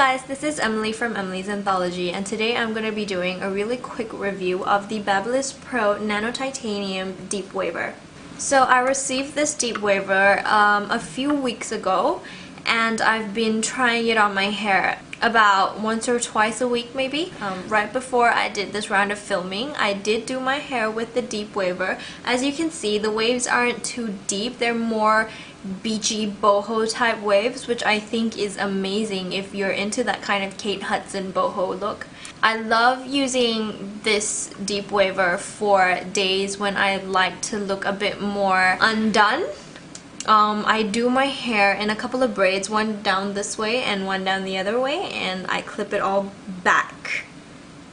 guys, this is Emily from Emily's Anthology, and today I'm going to be doing a really quick review of the BaByLiss Pro Nano Titanium Deep Waver. So I received this deep waver a few weeks ago, and I've been trying it on my hair about once or twice a week maybe. Right before I did this round of filming, I did do my hair with the deep waver. As you can see, the waves aren't too deep, they're more beachy boho type waves, which I think is amazing if you're into that kind of Kate Hudson boho look. I love using this deep waver for days when I like to look a bit more undone. I do my hair in a couple of braids, one down this way and one down the other way, and I clip it all back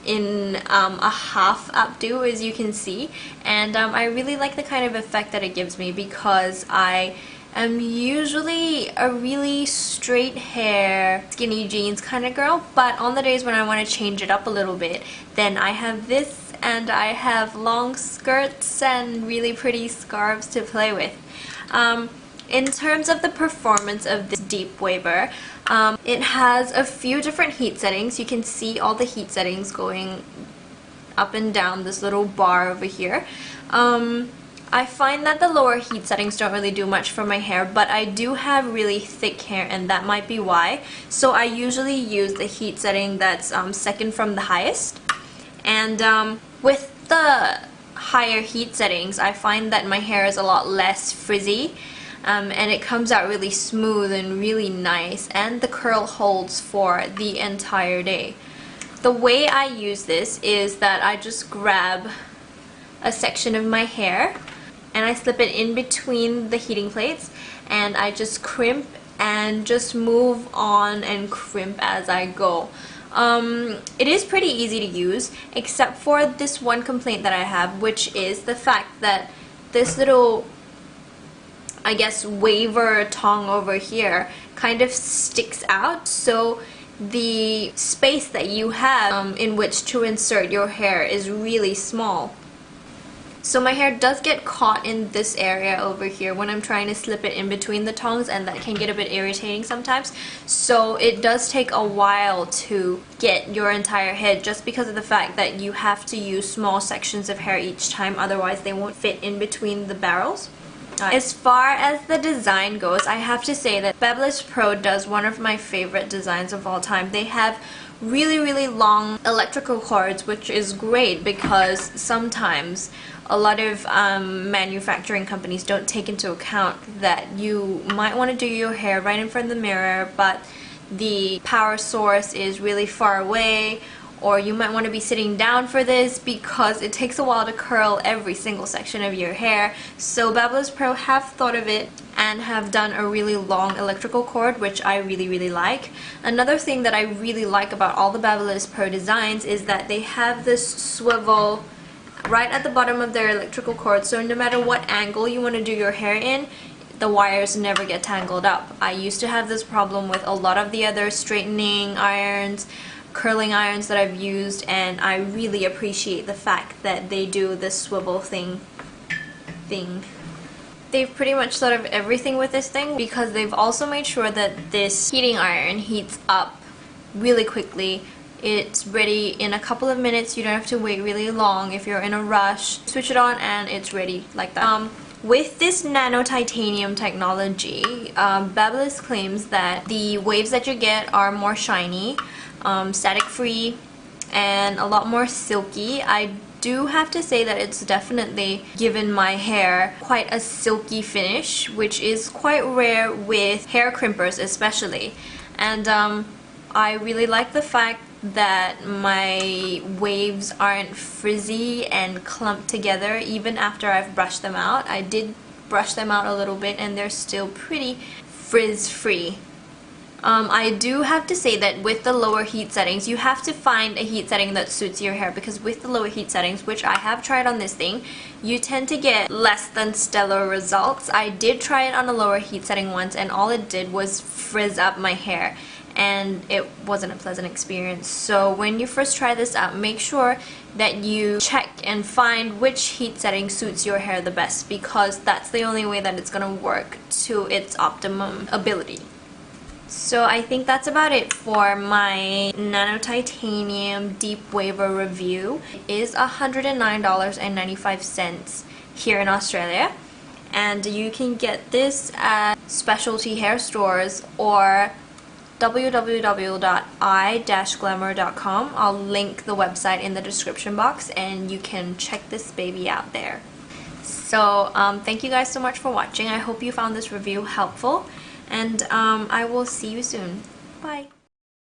in a half updo, as you can see, and I really like the kind of effect that it gives me because I am usually a really straight hair, skinny jeans kind of girl, but on the days when I want to change it up a little bit, then I have this and I have long skirts and really pretty scarves to play with. In terms of the performance of this deep waver, it has a few different heat settings. You can see all the heat settings going up and down this little bar over here. I find that the lower heat settings don't really do much for my hair, but I do have really thick hair and that might be why. So I usually use the heat setting that's second from the highest. And with the higher heat settings, I find that my hair is a lot less frizzy. And it comes out really smooth and really nice, and the curl holds for the entire day. The way I use this is that I just grab a section of my hair and I slip it in between the heating plates, and I just crimp and just move on and crimp as I go. It is pretty easy to use, except for this one complaint that I have, which is the fact that this little, I guess, waver tongue over here kind of sticks out, so the space that you have in which to insert your hair is really small. So my hair does get caught in this area over here when I'm trying to slip it in between the tongs, and that can get a bit irritating sometimes. So it does take a while to get your entire head, just because of the fact that you have to use small sections of hair each time, otherwise they won't fit in between the barrels. As far as the design goes, I have to say that BaByLiss Pro does one of my favorite designs of all time. They have really long electrical cords, which is great because sometimes a lot of manufacturing companies don't take into account that you might want to do your hair right in front of the mirror, but the power source is really far away, or you might want to be sitting down for this because it takes a while to curl every single section of your hair. So BaByLiss Pro have thought of it and have done a really long electrical cord, which I really like. Another thing that I really like about all the BaByLiss Pro designs is that they have this swivel right at the bottom of their electrical cord, so no matter what angle you want to do your hair in, the wires never get tangled up. I used to have this problem with a lot of the other straightening irons, curling irons that I've used, and I really appreciate the fact that they do this swivel thing. They've pretty much thought of everything with this thing, because they've also made sure that this heating iron heats up really quickly. It's ready in a couple of minutes. You don't have to wait really long if you're in a rush. Switch it on and it's ready like that. With this nano titanium technology, BaByLiss claims that the waves that you get are more shiny, static free, and a lot more silky. I do have to say that it's definitely given my hair quite a silky finish, which is quite rare with hair crimpers especially. And I really like the fact that my waves aren't frizzy and clumped together even after I've brushed them out. I did brush them out a little bit and they're still pretty frizz free. I do have to say that with the lower heat settings, you have to find a heat setting that suits your hair, because with the lower heat settings, which I have tried on this thing, you tend to get less than stellar results. I did try it on a lower heat setting once, and all it did was frizz up my hair, and it wasn't a pleasant experience. So when you first try this out, make sure that you check and find which heat setting suits your hair the best, because that's the only way that it's going to work to its optimum ability. So I think that's about it for my Nano Titanium Deep Waver review. It is $109.95 here in Australia, and you can get this at specialty hair stores or www.i-glamour.com. I'll link the website in the description box and you can check this baby out there. So thank you guys so much for watching. I hope you found this review helpful, and I will see you soon. Bye.